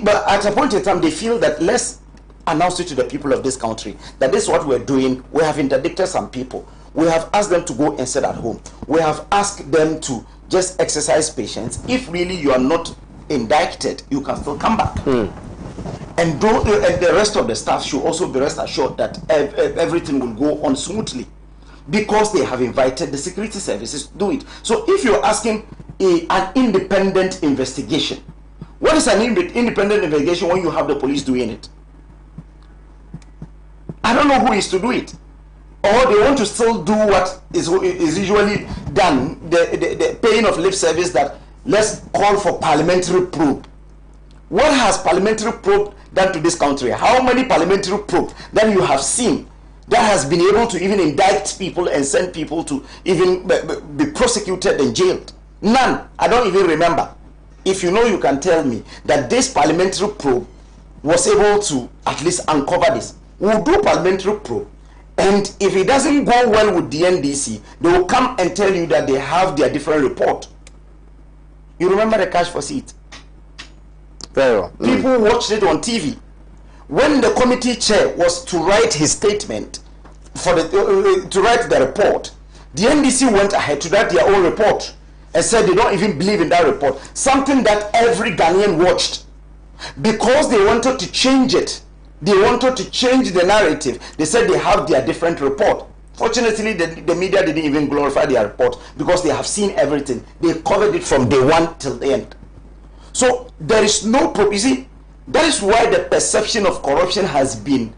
But at a point in time, they feel that let's announce it to the people of this country that this is what we're doing. We have interdicted some people. We have asked them to go and sit at home. We have asked them to just exercise patience. If really you are not indicted, you can still come back. And the rest of the staff should also be rest assured that everything will go on smoothly, because they have invited the security services to do it. So if you're asking an independent investigation, what is an independent investigation when you have the police doing it? I don't know who is to do it. Or they want to still do what is usually done, the paying of lip service, that let's call for parliamentary probe. What has parliamentary probe done to this country? How many parliamentary probe that you have seen that has been able to even indict people and send people to even be prosecuted and jailed? None. I don't even remember. If you know, you can tell me that this parliamentary probe was able to at least uncover this. We'll do parliamentary probe, and if it doesn't go well with the NDC, they will come and tell you that they have their different report. You remember the cash for seat? Very well. People watched it on TV. When the committee chair was to write his statement for the to write the report, the NDC went ahead to write their own report and said they don't even believe in that report. Something that every Ghanaian watched, because they wanted to change it. They wanted to change the narrative. They said they have their different report. Fortunately, the media didn't even glorify their report because they have seen everything. They covered it from day one till the end. So there is no you see, that is why the perception of corruption has been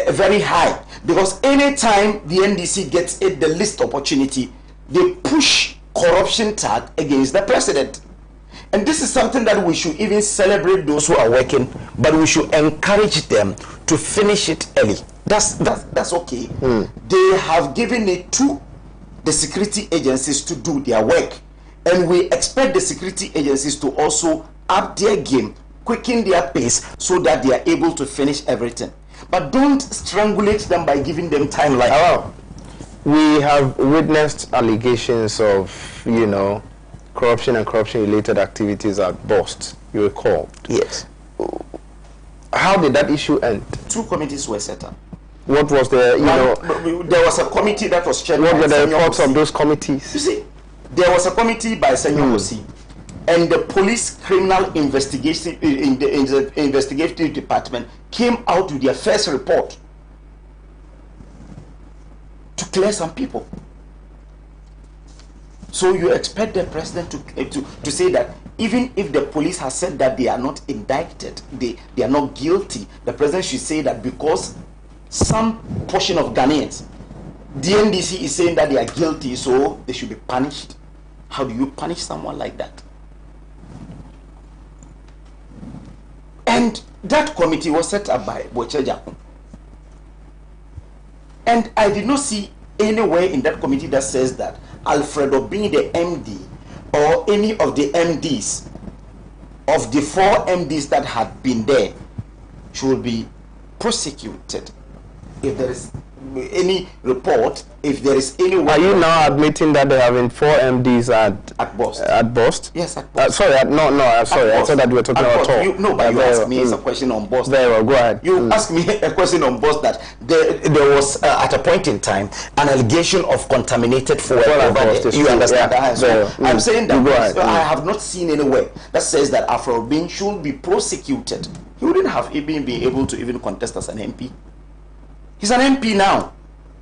very high, because anytime the NDC gets the least opportunity, they push corruption tag against the president. And this is something that we should even celebrate those who are working, but we should encourage them to finish it early. That's okay. They have given it to the security agencies to do their work, and we expect the security agencies to also up their game, quicken their pace, so that they are able to finish everything. But don't strangulate them by giving them timeline. Well, we have witnessed allegations of, corruption and corruption-related activities at BOST, you recall. Yes. How did that issue end? 2 committees were set up. What was the, there was a committee that was chaired by what were the Senyor reports Kosi. of those committees? You see, there was a committee by Senyor Kosi, and the police criminal investigation in the investigative department came out with their first report to clear some people. So you expect the president to say that even if the police has said that they are not indicted, they are not guilty, the president should say that because some portion of Ghanaians, the NDC is saying that they are guilty, so they should be punished. How do you punish someone like that? And that committee was set up by Boche Jakun. And I did not see anywhere in that committee that says that Alfredo being the MD or any of the MDs of the 4 MDs that had been there should be prosecuted. If there is any report, if there is any... Are you now admitting that there have been 4 MDs at BOST? At BOST? Yes, at BOST. Sorry, sorry. I thought that we were talking about talk. No, but you asked me a question on BOST. Very well, go ahead. You asked me a question on BOST that there was, at a point in time, an allegation of contaminated fuel over there. You understand that? So I'm saying that I have not seen anywhere that says that Afro-Bin should be prosecuted. He wouldn't have even been able to even contest as an MP. He's an MP now,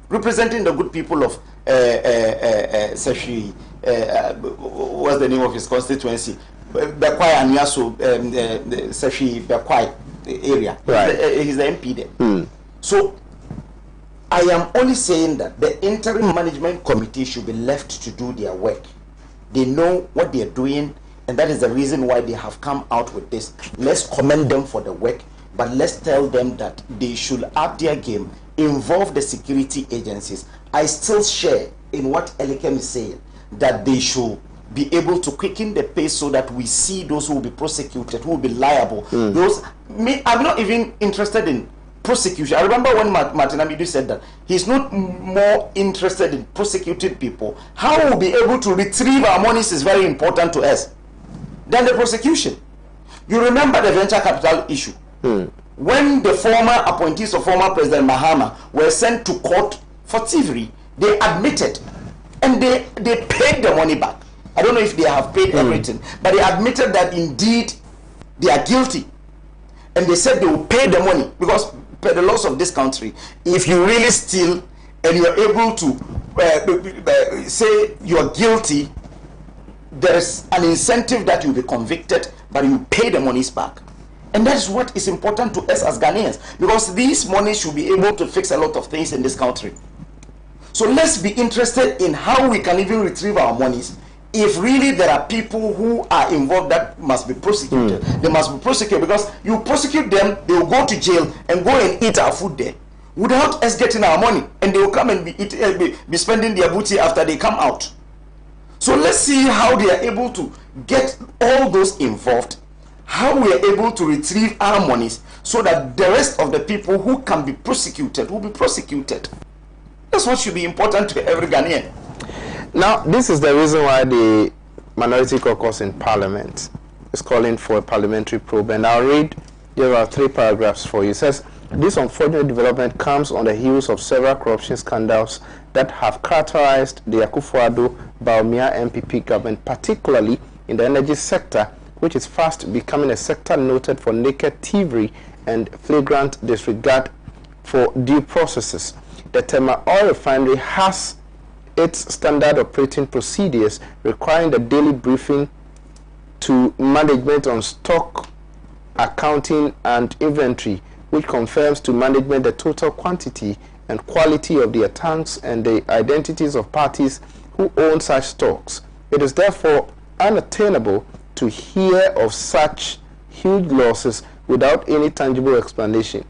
representing the good people of Seshi, what's the name of his constituency? Bekwai and Yaso, Seshi Bekwai area. Right. He's the MP there. So I am only saying that the interim management committee should be left to do their work. They know what they are doing, and that is the reason why they have come out with this. Let's commend them for the work, but let's tell them that they should up their game, involve the security agencies. I still share in what Elikem is saying, that they should be able to quicken the pace so that we see those who will be prosecuted, who will be liable. I'm not even interested in prosecution. I remember when Martin Amidu said that he's not more interested in prosecuting people. How we'll be able to retrieve our monies is very important to us than the prosecution. You remember the venture capital issue. When the former appointees of former President Mahama were sent to court for thievery, they admitted, and they paid the money back. I don't know if they have paid everything, but they admitted that indeed they are guilty. And they said they will pay the money, because per the laws of this country, if you really steal and you are able to say you are guilty, there is an incentive that you'll be convicted, but you pay the monies back. And that is what is important to us as Ghanaians, because these monies should be able to fix a lot of things in this country. So let's be interested in how we can even retrieve our monies if really there are people who are involved that must be prosecuted, they must be prosecuted, because you prosecute them, they will go to jail and go and eat our food there without us getting our money, and they will come and be spending their booty after they come out. So let's see how they are able to get all those involved, how we are able to retrieve our monies, so that the rest of the people who can be prosecuted will be prosecuted. That's what should be important to every Ghanaian. Now, this is the reason why the Minority Caucus in Parliament is calling for a parliamentary probe. And I'll read, there are 3 paragraphs for you. It says, this unfortunate development comes on the heels of several corruption scandals that have characterized the Akufo-Addo-Bawumia MPP government, particularly in the energy sector, which is fast becoming a sector noted for naked thievery and flagrant disregard for due processes. The Tema Oil Refinery has its standard operating procedures requiring the daily briefing to management on stock, accounting and inventory, which confirms to management the total quantity and quality of their tanks and the identities of parties who own such stocks. It is therefore unattainable to hear of such huge losses without any tangible explanation.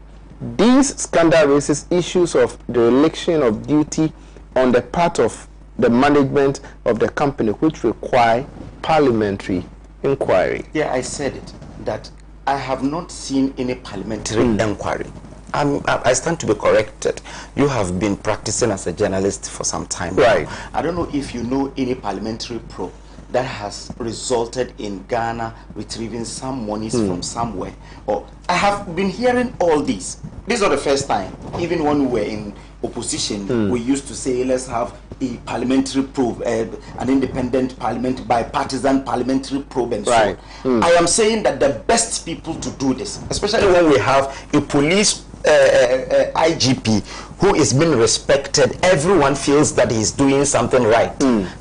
These scandal raises issues of dereliction of duty on the part of the management of the company, which require parliamentary inquiry. Yeah, I said it, that I have not seen any parliamentary inquiry. I stand to be corrected. You have been practicing as a journalist for some time right now. I don't know if you know any parliamentary probe that has resulted in Ghana retrieving some monies from somewhere. Or I have been hearing all these. This is not the first time. Even when we were in opposition, we used to say, let's have a parliamentary probe, an independent parliament, bipartisan parliamentary probe, and so on. I am saying that the best people to do this, especially when we have a police IGP who is being respected, everyone feels that he's doing something right.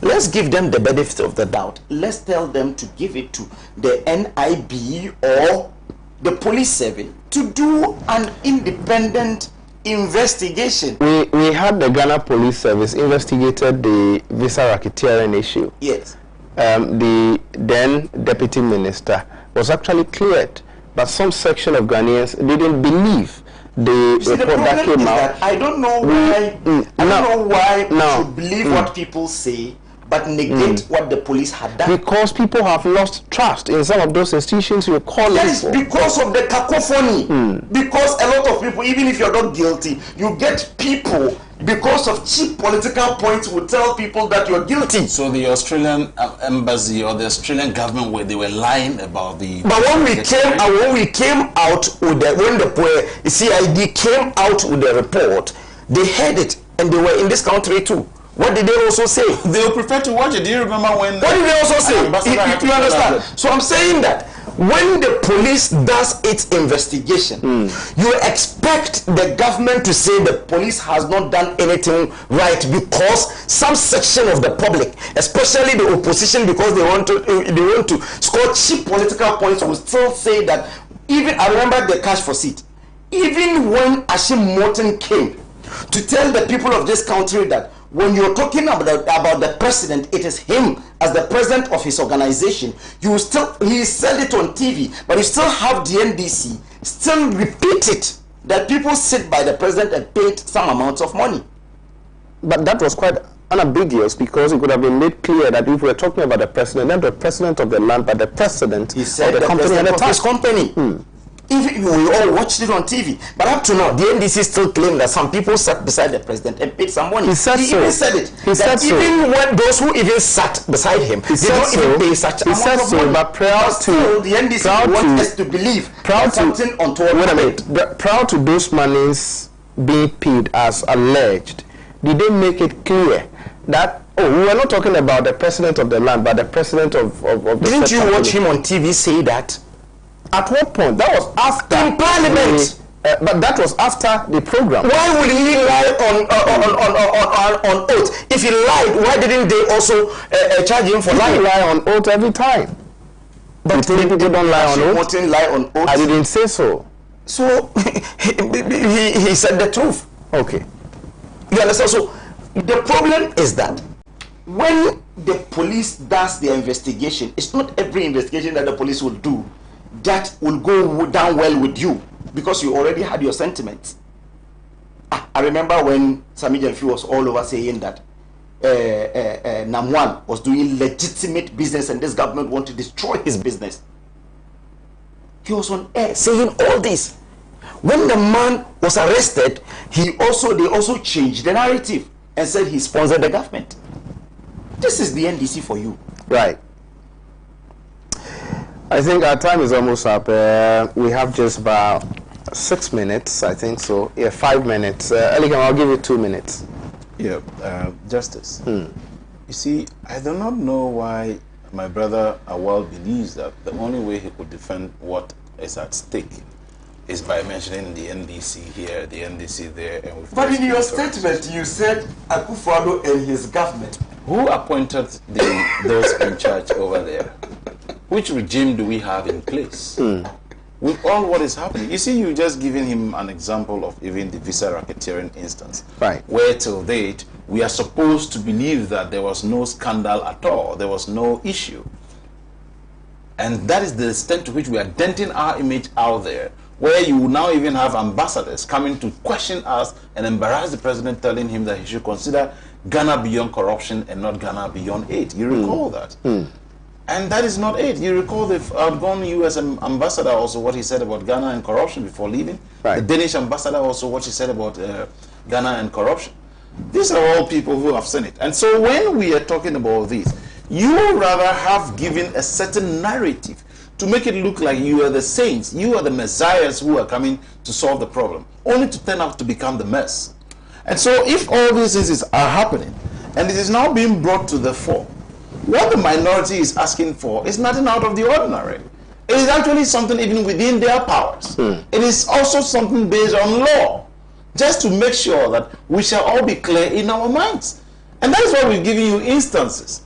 Let's give them the benefit of the doubt. Let's tell them to give it to the NIB or the police service to do an independent investigation. We had the Ghana Police Service investigated the visa racketeering issue. Yes. The then deputy minister was actually cleared, but some section of Ghanaians didn't believe the report that came out. I don't know why. I don't know why we should believe what people say, but negate what the police had done. Because people have lost trust in some of those institutions you're calling Yes, for. because of the cacophony. Because a lot of people, even if you're not guilty, you get people, because of cheap political points, will tell people that you're guilty. So the Australian embassy or the Australian government, they were lying about the... But when we came out with when the CID came out with the report, they heard it, and they were in this country too. What did they also say? They will prefer to watch it. Do you remember when... What did they also say? You understand? So I'm saying that when the police does its investigation, you expect the government to say the police has not done anything right, because some section of the public, especially the opposition, because they want to score cheap political points, will still say that. Even I remember the cash for seat. Even when Ashim Morton came to tell the people of this country that when you're talking about the president, it is him as the president of his organization. He said it on TV, but you still have the NDC still repeat it, that people sit by the president and paid some amounts of money. But that was quite unambiguous, because it could have been made clear that if we're talking about the president, not the president of the land, but the president He said of the company and the president of his company. Even we all watched it on TV, but up to now, the NDC still claim that some people sat beside the president and paid some money. He said so. Even said it. He said so. Even when those who even sat beside him, they don't even pay such amount of money. But still, the NDC wants us to believe something untoward. Wait a minute. Proud to those monies being paid as alleged, did they make it clear that, we were not talking about the president of the land, but the president of the... Didn't you watch him on TV say that? At what point? That was after... In Parliament. But that was after the program. Why would he lie on oath? If he lied, why didn't they also charge him for lying? He lie on oath every time. But people don't lie on oath. Lie on oath. I didn't say so. So he said the truth. Okay. You understand? So the problem is that when the police does their investigation, it's not every investigation that the police will do that will go down well with you, because you already had your sentiments. I remember when Sami Jamfi was all over saying that Namwan was doing legitimate business and this government wanted to destroy his business. He was on air saying all this. When the man was arrested, they also changed the narrative and said he sponsored the government. This is the NDC for you. Right. I think our time is almost up. We have just about 6 minutes, I think so. Yeah, 5 minutes. Eligam, I'll give you 2 minutes. Yeah, Justice. You see, I do not know why my brother Awal believes that the only way he could defend what is at stake is by mentioning the NDC here, the NDC there. And but in your statement, you said Akufo-Addo and his government. Who appointed those in charge over there? Which regime do we have in place? With all what is happening, you see, you just giving him an example of even the visa racketeering instance, right? Where till date we are supposed to believe that there was no scandal at all, there was no issue, and that is the extent to which we are denting our image out there. Where you now even have ambassadors coming to question us and embarrass the president, telling him that he should consider Ghana beyond corruption and not Ghana beyond aid. You recall that? And that is not it. You recall the outgone U.S. ambassador also what he said about Ghana and corruption before leaving. Right. The Danish ambassador also what he said about Ghana and corruption. These are all people who have seen it. And so when we are talking about this, you rather have given a certain narrative to make it look like you are the saints, you are the messiahs who are coming to solve the problem, only to turn out to become the mess. And so if all these things are happening, and it is now being brought to the fore, what the minority is asking for is nothing out of the ordinary. It is actually something even within their powers. It is also something based on law, just to make sure that we shall all be clear in our minds. And that is why we're giving you instances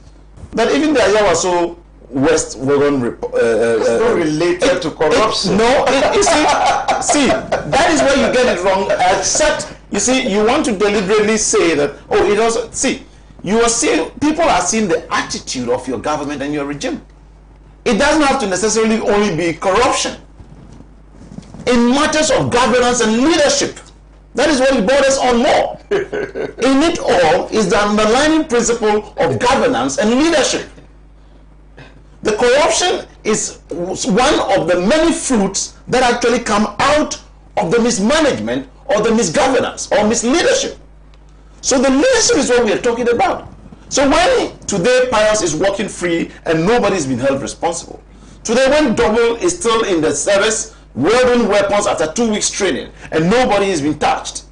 that even the Ayawaso West Wagon it's not related to corruption. You see, that is where you get it wrong. Except, you see, you want to deliberately say that, oh, it also, see, you are seeing, people are seeing the attitude of your government and your regime. It doesn't have to necessarily only be corruption. In matters of governance and leadership, that is what it borders on more. In it all is the underlying principle of governance and leadership. The corruption is one of the many fruits that actually come out of the mismanagement or the misgovernance or misleadership. So the leadership is what we are talking about. So when today Pius is walking free and nobody's been held responsible, today when Double is still in the service wielding weapons after 2 weeks training and nobody has been touched,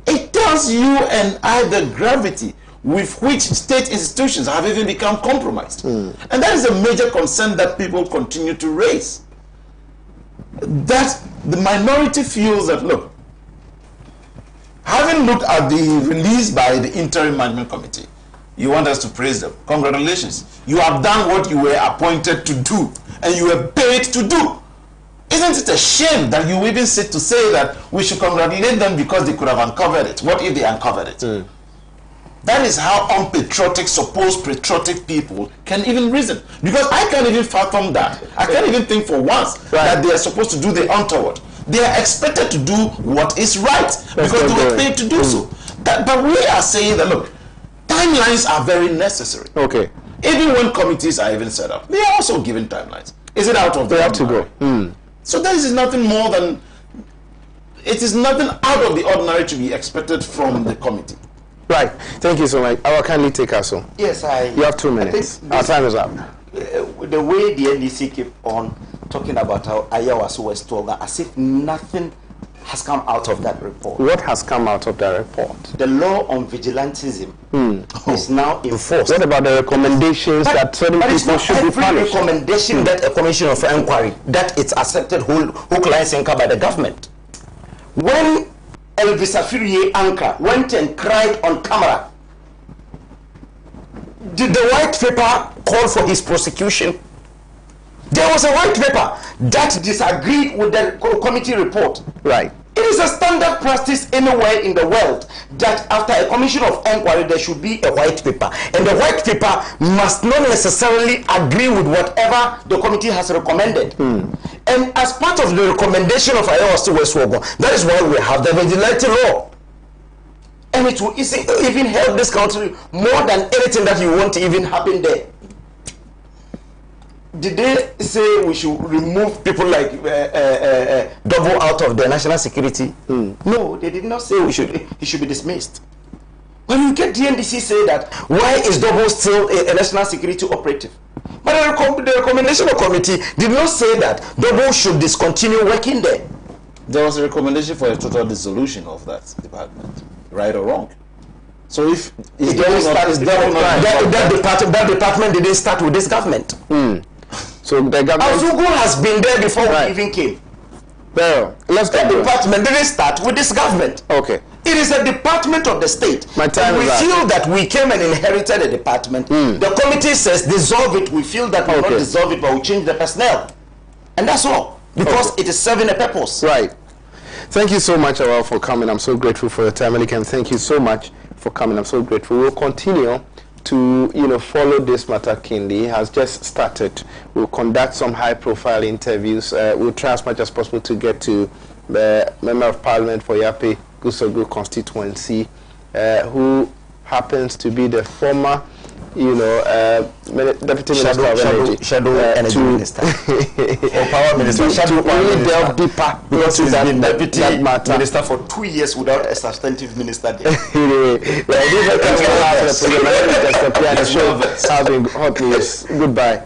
it tells you and I the gravity with which state institutions have even become compromised. And that is a major concern that people continue to raise. That the minority feels that, look, having looked at the release by the interim management committee, you want us to praise them. Congratulations. You have done what you were appointed to do and you were paid to do. Isn't it a shame that you even sit to say that we should congratulate them because they could have uncovered it? What if they uncovered it? That is how unpatriotic, supposed patriotic people can even reason. Because I can't even fathom that. I can't even think for once that they are supposed to do the untoward. They are expected to do what is right because they were paid to do so. But we are saying that, look, timelines are very necessary. Okay. Even when committees are even set up, they are also given timelines. Is it out of the ordinary? They have to go. So this is nothing more than, it is nothing out of the ordinary to be expected from the committee. Right. Thank you so much. I will kindly take us on. Yes, you have 2 minutes. Our time is up. The way the NDC keep on talking about how Ayawaso was told that as if nothing has come out of that report. What has come out of that report? The law on vigilantism is now enforced. What about the recommendations that certain people should be punished? Recommendation that a commission of inquiry that it's accepted hook, line, sinker by the government. When Elvis Afiriye Anka went and cried on camera, did the white paper call for his prosecution? There was a white paper that disagreed with the committee report. Right. It is a standard practice anywhere in the world that after a commission of inquiry there should be a white paper, and the white paper must not necessarily agree with whatever the committee has recommended. And as part of the recommendation of Ayowa Westwogo, that is why we have the vigilante law. And it will even help this country more than anything that you want to even happen there. Did they say we should remove people like Double out of the national security? No, they did not say he should be dismissed. When you get the NDC say that, why is Double still a national security operative? But the recommendation of committee did not say that Double should discontinue working there. There was a recommendation for a total dissolution of that department, right or wrong. So if that department didn't start with this government. So the government Azugu has been there before we even came. Well, let's That department didn't start with this government. Okay. It is a department of the state. My time we is feel that we came and inherited a department. The committee says dissolve it. We feel that we will not dissolve it, but we change the personnel. And that's all. Because it is serving a purpose. Right. Thank you so much, Awal, for coming. I'm so grateful for your time. And thank you so much for coming. I'm so grateful. We'll continue to follow this matter keenly. It has just started. We'll conduct some high-profile interviews. We'll try as much as possible to get to the Member of Parliament for Yape Gusogu constituency, who happens to be the former, Deputy Minister of Energy, Shadow Energy Minister, or Power Minister, to really delve deeper because he's been Deputy matter. Minister for 2 years without a substantive minister there. The show has been hot news. Goodbye.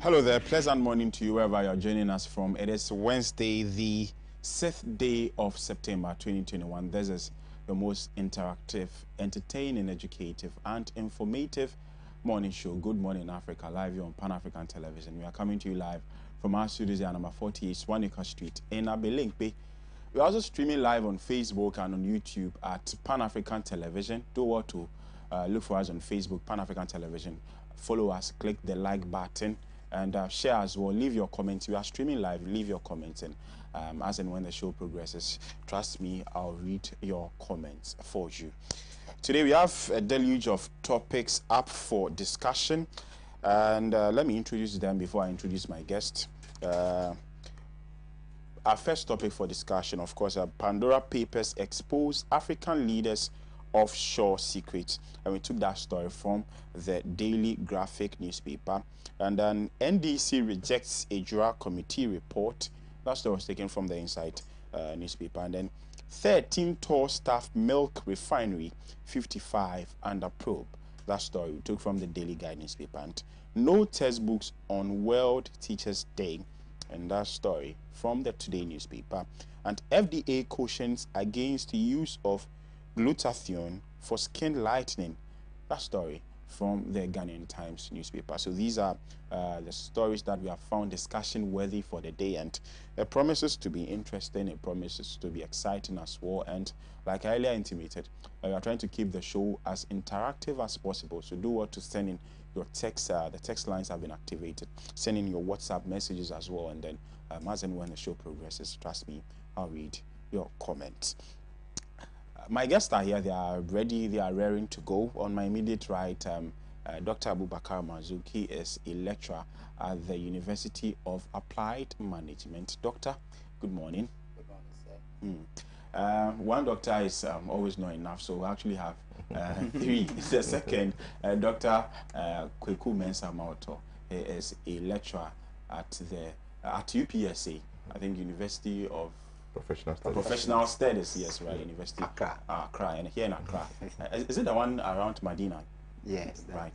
Hello there, pleasant morning to you wherever you're joining us from. It is Wednesday, the 6th day of September 2021. This is the most interactive, entertaining, educative, and informative morning show. Good Morning Africa, live here on Pan-African Television. We are coming to you live from our studios here, number 48, Swanika Street in Abelinkpe. We're also streaming live on Facebook and on YouTube at Pan-African Television. Do what to look for us on Facebook, Pan-African Television. Follow us, click the like button, and share as well. Leave your comments. We are streaming live. Leave your comments, and as and when the show progresses, trust me, I'll read your comments for you. Today we have a deluge of topics up for discussion, and let me introduce them before I introduce my guest. Our first topic for discussion, of course, Pandora Papers expose African leaders' offshore secrets, and we took that story from the Daily Graphic newspaper. And then NDC rejects a Jura committee report. That story was taken from the Insight newspaper. And then 13 tall staff milk refinery 55 under probe. That story we took from the Daily Guide newspaper. And no textbooks on World Teachers Day, and that story from the Today newspaper. And FDA cautions against the use of glutathione for skin lightening. That story from the Ghanaian Times newspaper. So these are the stories that we have found discussion worthy for the day, and it promises to be interesting, it promises to be exciting as well. And like I earlier intimated, we are trying to keep the show as interactive as possible. So do what to send in your text. The text lines have been activated. Send in your WhatsApp messages as well, and then as and when the show progresses, trust me, I'll read your comments. My guests are here. They are ready. They are raring to go. On my immediate right, Dr. Abubakar Mazouk. He is a lecturer at the University of Applied Management. Doctor, good morning. Good morning, sir. One doctor is always not enough, so we actually have 3. The second, Dr. Kweku Mensah Mauto. He is a lecturer at UPSA, I think University of Professional Studies, yes, right, University Accra. Accra, and here in Accra. Is it the one around Medina? Yes. Right.